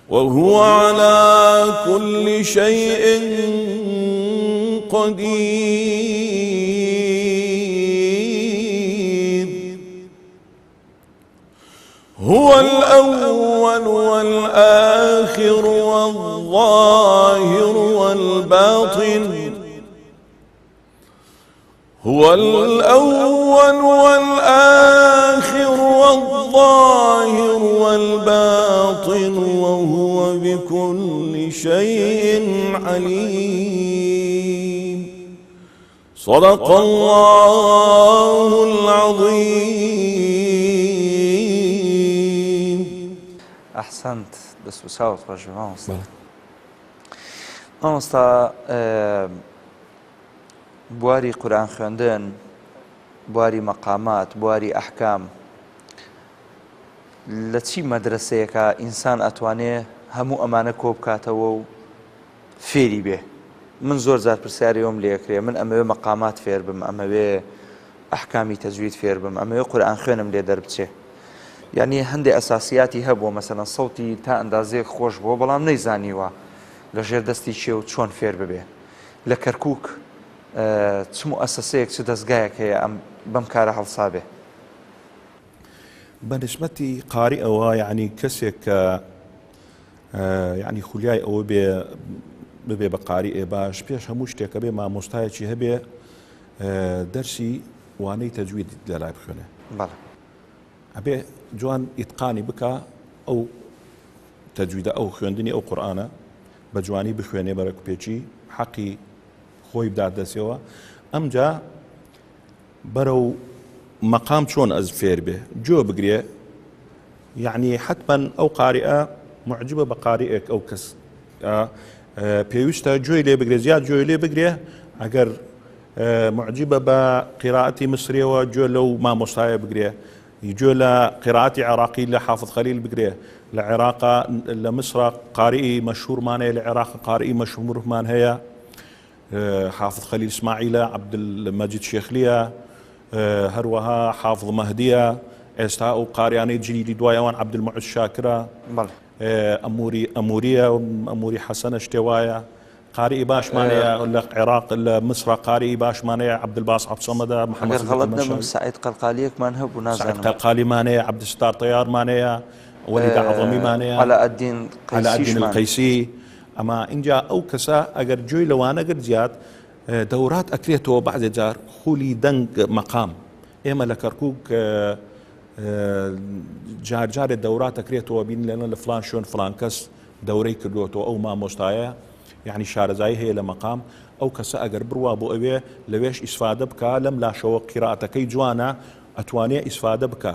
وهو على كل شيء قدير. هو الأول والآخر والظاهر والباطن. هو الأول والآخر والظاهر والباطن وهو بكل شيء عليم. صدق الله العظيم. أحسنت. بس وساوت رجل مامۆستا بواری قورئان خوێندن، بواری مەقامات، بواری ئەحکام لە چی مەدرسەیەکە ئینسان ئەتوانێ هەموو ئەمانە کۆ بکاتەوە و فێری بێ؟ من زۆر جار پرسیارەوەم لێکرێ، من ئەمەوێ مەقامات فێر بم، ئەمەوێ ئەحکامی تەجوید فێر بم، ئەمەوێ قورئان خوێنم لێ دەربچێ. یعنی هەندێک ئەساسیاتی هەبووە، مەسەڵەن سەوتی تا ئەندازەیەک خۆش بووە بەڵام نەیزانیوە لە ژێر دەستی چێ و چۆن فێر ببێ. لە کەرکووک چ مؤسسەیەک چ دەستگایەک هەیە ئەم بەم کارە هەڵسا بێ؟ بەنسبەتی قاری ئەوە یعنی کەسێک کە یعنی خولیای ئەوە ببێ بە قاریئێ باش پێش هەموو شتێکە بێ مامۆستایەکی هەبێ دەرسی وانەی تەجوید لەلای بخوێنێ. ئەبێ جوان ئیتقانی بکە ئەو تەجویدە ئەو خوێندنی ئەو قورئانە بە جوانی بخوێنێ بەرەک پێچی حەقی خۆی بدات دەستەوە ئەمجا بەرەو مەقام چۆن ئەز فێر بێ جۆ بگرێ یعنی حتما ئەو قاریئە معجبە بە قاریئێک ئەو کەس پێویستە جۆی لێ بگرێ زیاد جۆی لێ بگرێ ئەگەر معجبە بە قیراءەتی مسریەوە جۆ لەو مامۆستایە بگرێ جۆ لە قیراءەتی عێراقی لە حافظ خەلیل بگرێ لە عێراقا لە مصر قاریئی مەشهورمانەیە لە عێراق قاریئی مەشهورمان هەیە حافظ خەلیل اسماعیلە عەبدولمەجید شێخلیە هەروەها حافظ مەهدیە ئێستا ئەو قاریانەی جلیلی دوایەوان عەبدولموعز شاکرە ئەموریە ئەموری حەسەنە شتێوایە قاریئی باشمانەیە لە عێراق لە مصر قاریئی باشمانەیە عەبدولباس عەبسەمەدە محەممەد سعید قەلقالیەکمان هەبوو نازانم قەلقالیمانەیە عەبدولستار تەیارمانەیە وەلید عەظەمیمانەیە عەلاءالدین القەیسی ئەما اینجا ئەو کەسە ئەگەر جۆی لەوانە گرت زیاد دەورات ئەکرێتەوە بەعزێ جار خولی دەنگ مەقام ئێمە لە کەرکووک جارجارێ دەورات ئەکرێتەوە بین لەنە لە فلان شوێن فلان کەس دەورەی کردوەوە ئەو مامۆستایە یعنی شارەزایی هەیە لە مەقام ئەو کەسە ئەگەر بڕوا بۆ ئەوێ لەوێش ئیسفادە بکە لەم لاشەوە قیراءەتەکەی جوانە ئەتوانێ ئیسفادە بکە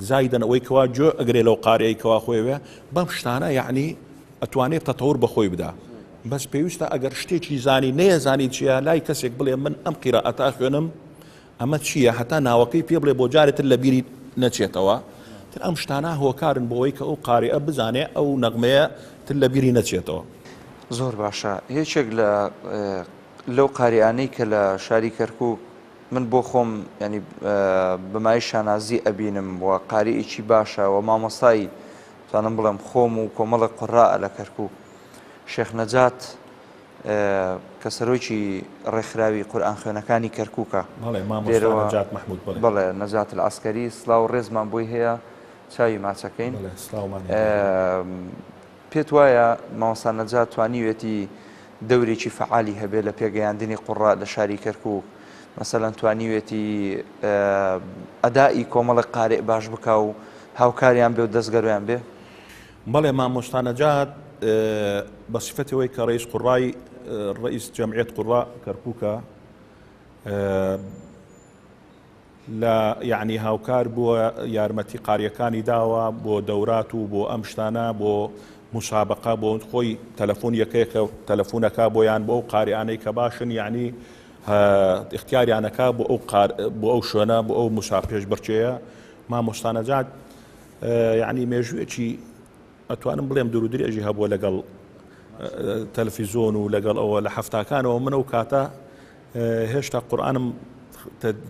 زایدەن ئەوەی کەوا جۆ ئەگرێ لەو قاریەی کەوا خۆیوێ بەم شتانە یعنی ئەتوانێت تەتەور بەخۆی بدا بەس پێویستە ئەگەر شتێکی زانی نەیەزانی چییە لای کەسێک بڵێ من ئەم قیراءەتا خوێنم ئەمە چییە هەتا ناوەکەی پێ بڵێ بۆ جارێتر لە بیری نەچێتەوە تر ئەم شتانە هۆکارن بۆەوەی کە ئەو قاریئە بزانێ ئەو نەغمەیە تر لە بیری نەچێتەوە زۆر باشە هیچێک لەو قاریانەی کە لە شاری کەرکووک من بۆ خۆم ینی بەمای شانازی ئەبینم وە قاریئێکی باشە و مامۆستایی توانم بڵێم خۆم و کۆمەڵە قوڕائە لە کەرکووک شێخ نەجات کە سەرۆکی ڕێکخراوی قورئان خوێنەکانی کەرکووکە بەڵێ نەجات العەسکەری سڵاو و ڕێزمان بۆی هەیە چاوی ماچەکەین پێت وایە مامۆستا نەجات توانیوێتی دەورێکی فعالی هەبێت لە پێگەیاندنی قوڕا لە شاری کەرکووک مەسەلەن توانیوێتی ئەدائی کۆمەڵە قارئ باش بکە و هاوکاریان بێ و دەستگەرویان بێ بەڵێ مامۆستا نەجات بە سیفەتەوەی کە ڕئیس قوڕای ڕئیس جەمعیەت قوڕا کەرکووکە لە یعنی هاوکار بووە یارمەتی قاریەکانی داوە بۆ دەورات و بۆ ئەم شتانە بۆ مسابقە بۆ خۆی تەلەفۆن یەکەیەکە تەلەفۆنەکە بۆیان بۆ ئەو قاریانەی کە باشن یعنی اختیاریانەکە بۆ ئەو شوێنە بۆ ئەو مساپێش بڕچەیە مامۆستا نەجات یعنی مێژوویەکی ئەتوانم بڵێم دوور و درێژی هەبووە لەگەڵ تەلەڤیزۆن و لەگەڵ ئەوە لە حەفتاکانەوە من ئەو کاتە هێشتا قورئانم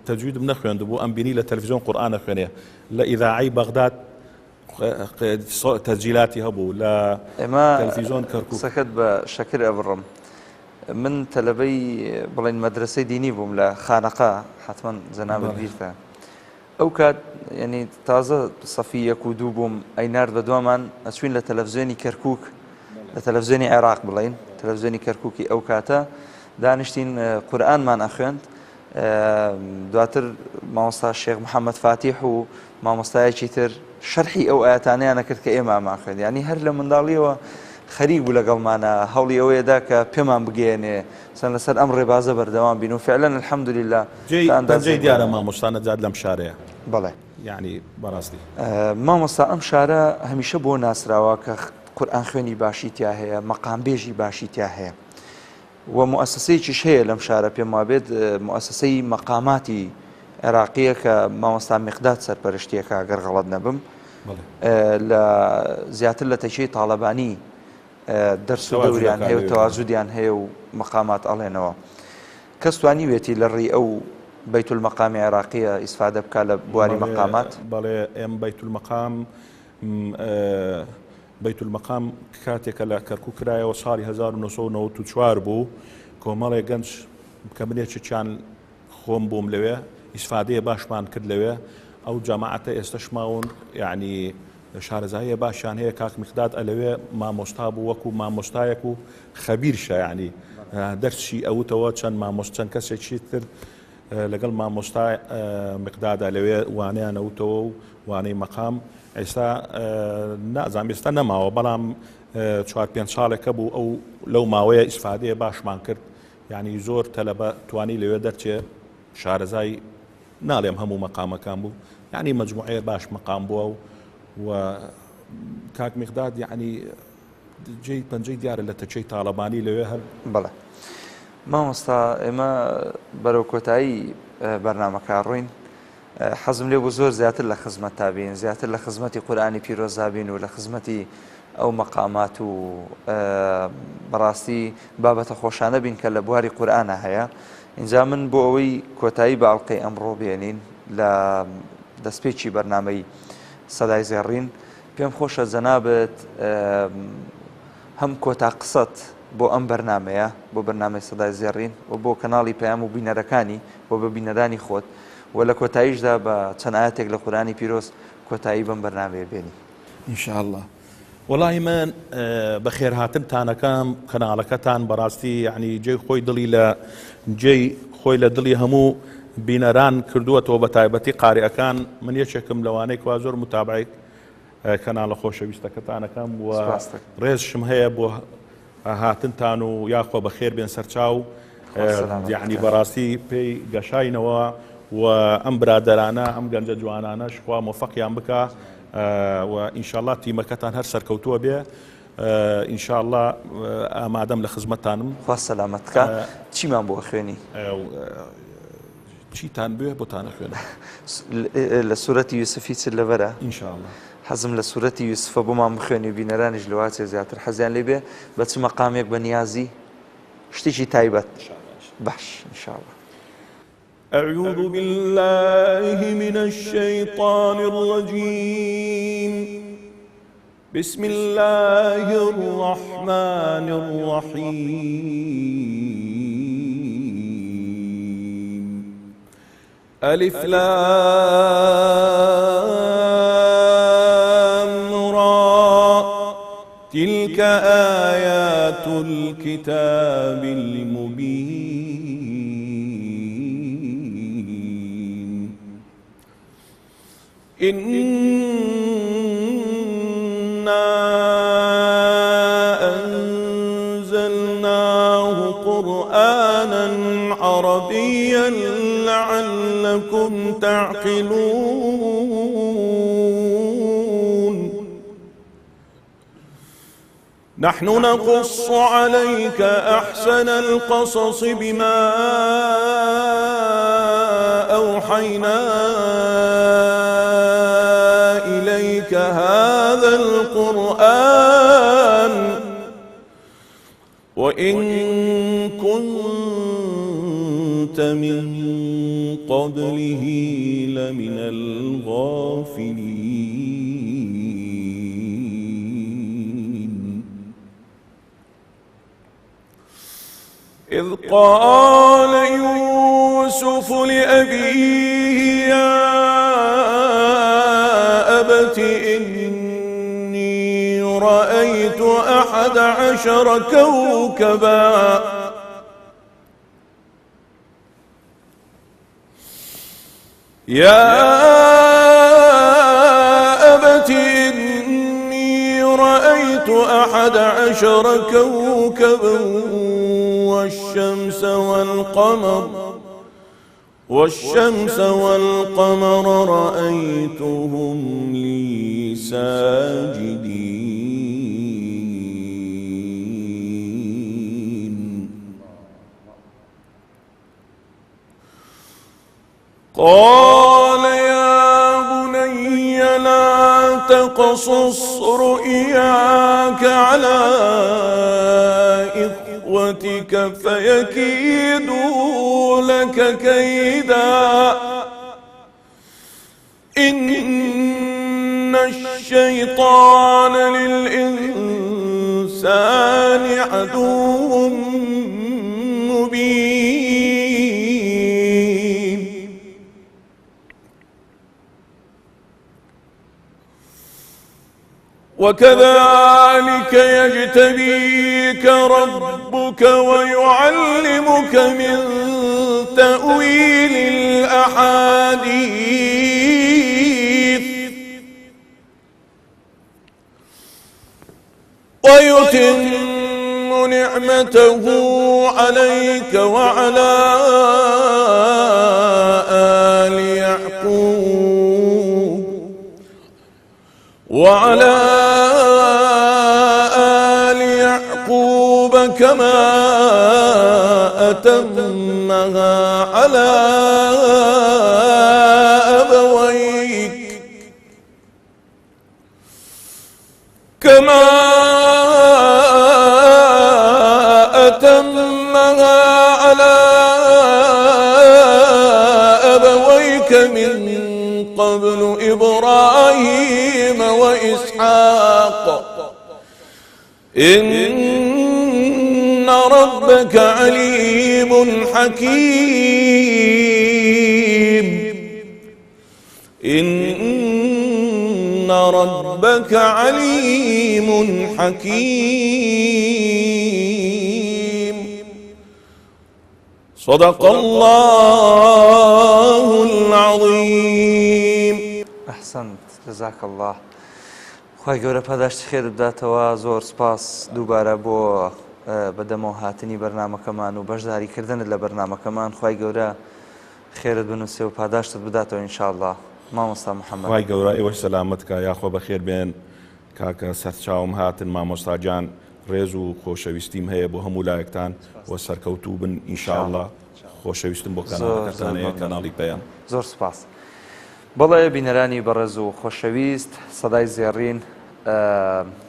تەجویدم نەخوێندبوو ئەم بینی لە تەلەڤیزۆن قورئانە خوێنێ لە ئیذاعەی بەغداد تەسجیلاتی هەبوو لە تەلەڤیزۆن کەرکووک سەکەت بە شەکر ئەبڕم من تەلەبەی بڵێن مەدرسەی دینی بووم لە خانەقا حتمما جەنابەت بیرتە ئەو کات ینی تازە سەفی یەک و دوو بووم ئەینارد بە دوامان ئەچوین لە تەلەڤیزۆنی کەرکووک لە تەلەڤیزۆنی عێراق بڵێن تەلەڤیزۆنی کەرکووکی ئەو کاتە دانیشتین قورئانمان ئەخوێند دواتر مامۆستا شێخ محەممەد فاتیح و مامۆستایەکی تر شەرحی ئەو ئاەتانەیانە کرد کە ئێمە ئامان خوێند ینی هەر لە منداڵیەوە خەریک بوو لەگەڵمانە هەوڵی ئەوەیەدا کە پێمان بگەێنێ چەند لەسەر ئەم ڕێبازە بەردەوام بین و فعلا الحەمدولله ئەندازەی دیارە مامۆستا نەجات لەم شارەیە بەڵێ یعنی بەڕاستی مامۆستا ئەم شارە هەمیشە بۆ ناسراوە کە قورئان خوێنی باشی تیا هەیە مەقام بێژی باشی تیا هەیە و مؤسسەیەکیش هەیە لەم شارە پێم وابێت مؤسسەی مەقاماتی عێراقیە کە مامۆستا میقداد سەرپەرشتیەکە ئەگەر غەڵەت نەبم لە زیاتر لە تەکیەی تاڵەبانی دەرس و دەوریان هەیە و تەواجودیان هەیە و مەقامات ئەڵێنەوە کەس توانیوێتی لە ڕێی ئەو بەیت المەقامی عێراقیە ئیسفادە بکە لە بواری مەقامات بەڵێ ئێم بەیت المەقام کاتێکە لە کەرکووک کرایەوە ساڵی 1994 بوو کۆمەڵێ گەنج کە منێکیان خۆم بووم لەوێ ئیسفادەیە باشمان کرد لەوێ ئەو جەماعەتە ئێستش ماون یعنی شارەزاییە باشیان هەیە کاک میقداد ئەلەوێ مامۆستا بوو وەکو مامۆستایەک و خەبیرشە یعنی دەرسی ئەوتەوە چەند مامۆست چەند کەسێکی تر لەگەڵ مامۆستا مقدادا لەوێ وانەیانەوتەوە و وانەی مەقام ئێستا نازانام ئێستا نەماوە بەڵام 4-5 ساڵێکە بوو ئەو لەو ماوەیە ئیسفادەیە باشمان کرد یعنی زۆر تەلەبە توانی لەوێ دەرچێ شارەزای ناڵێم هەموو مەقامەکان بوو یعنی مەجموعەیە باش مەقام بووە و کاک مقداد یعنی جێی پەنجەی دیارە لە تەچەی تاڵەبانی لەوێ هەر بەڵێ مامۆستا ئێمە بەرەو کۆتایی بەرنامەکە ڕووین حەزم لێ بوو زۆر زیاتر لە خزمەت تابین زیاتر لە خزمەتی قورئانی پیرۆزابین و لە خزمەتی ئەو مەقامات و بەڕاستی بابەتە خۆشانە بین کە لە بواری قورئانە هەیە اینجا من بۆ ئەوەی کۆتایی باڵقەی ئەمڕۆ بێنین لە دەستپێکی بەرنامەی سەدای زێڕین پێم خۆشە جەنابەت هەم کۆتا قسەت بۆ ئەم بەرنامەیە بۆ بەرنامەی سەدای زێڕین و بۆ کەناڵی پەیام و بینەرەکانی بۆ بە بینەرانی خۆت و لە کۆتاییشدا بە چەند ئاەتێک لە قورئانی پیرۆز کۆتایی بەم بەرنامەیە بێنی ئینشاءالله. وەڵی من بە خێرهاتنتانەکەم کەناڵەکەتان بەڕاستی یعنی جێی خۆی دڵی لە جێی خۆی لە دڵی هەموو بینەران کردووەتەوە بە تایبەتی قاریەکان من یەکێکم لەوانەی کوا زۆر متابعی کەناڵە خۆشەویستەکەتانەکەم و ڕێزشم هەیە بۆ هاتنتان و یاخۆ بە خێر بێن سەرچاو یعنی بەڕاستی پێی گەشاینەوە و ئەم برادەرانە ئەم گەنجە جوانانەش خوا مۆفەقیان بکە و ئینشاءالله تیمەکەتان هەر سەرکەوتووە بێ ئینشاءالله ئامادەم لە خزمەتتانم خوا سەلامەتکە چیمان بۆ خوێنی چیتان بێ بۆتانە خوێنە لە سوورەتی یوسفی چ لەبەرە ئینشاءالله حەزم لە سوورەتی یوسفە بۆمان بخوێنی و بینەرانیش لەواتێ زیاتر حەزیان لێ بێ بە چ مەقامێک بە نیازی شتێکی تایبەت باش ئینشاءالله. أعوذ بالله من الشيطان الرجيم بسم الله الرحمن الرحيم ألف لام را تلك آيات الكتاب المبين إنا أنزلناه قرآنا عربيا لعلكم تعقلون نحن نقص عليك أحسن القصص بما أوحينا إليك هذا القرآن وإن كنت من قبله لمن الغافلين إذ قال يوسف لأبيه يا أبت إني رأيت 11 كوكبا يا أبت إني رأيت 11 كوكبا والشمس والقمر رأيتهم لي ساجدين قال يا بني لا تقصص رؤياك على إخوتك فيكيدوا لك كيدا إن الشيطان للإنسان عدو مبين وكذلك يجتبيك ربك ويعلمك من تأويل الأحاديث ويتم نعمته عليك وعلى آل يعقوب كما أتمها على أبويك من قبل إبراهيم وإسحاق إن ربك عليم حكيم إن ربك عليم حكيم صدق الله العظيم. أحسنت جزاك الله. خی گەورە پاداشتی خێر بداتەوە. زۆر سپاس دووبارە بۆ بەدەمەوە هاتنی بەرنامەکەمان و بەشداریکردنت لە بەرنامەکەمان. خی گەورە خێرت بنووسێ و پاداشتت بداتەوە ئینشاءالله. مامۆستا محەممەد خی گەورە ئێوەش سەلامەتکە یاخۆ بەخێر بێن. کاکە سەرچاوم هاتن مامۆستاجان ڕێز و خۆشەویستیم هەیە بۆ هەموو لایەکتان و سەرکەوتوو بن ئینشاءالله. خۆشەویستم بۆ کەناڵەکەتانەیە کەناڵی پەیام. زۆر سپاس. بەڵێ بینەرانی بەڕێز و خۆشەویست، سەدای زێڕین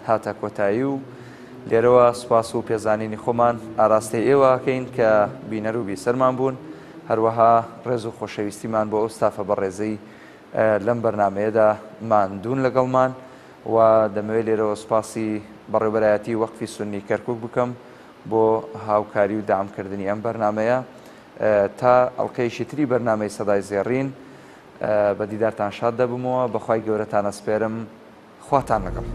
هاتە کۆتایی و لێرەوە سوپاس و پێزانینی خۆمان ئاراستەی ئێوەکەین کە بینەر و بیسەرمان بوون. هەروەها ڕێز و خۆشەویستیمان بۆ ئەو ستافە بەڕێزەی لەم بەرنمەیەدا ماندوون لەگەڵمان و دەمەوێت لێرەوە سوپاسی بەڕێوەبەرایەتی وەقفی سونی کەرکووک بکەم بۆ هاوکاری و دامکردنی ئەم بەرنمەیە تا ئەڵقەیەکی تری بەرنامەی سەدای زێڕین بە دیدارتان شاد دەبمەوە. بەخوای گەورەتان ئەسپێرم. خواتان لەگەڵ.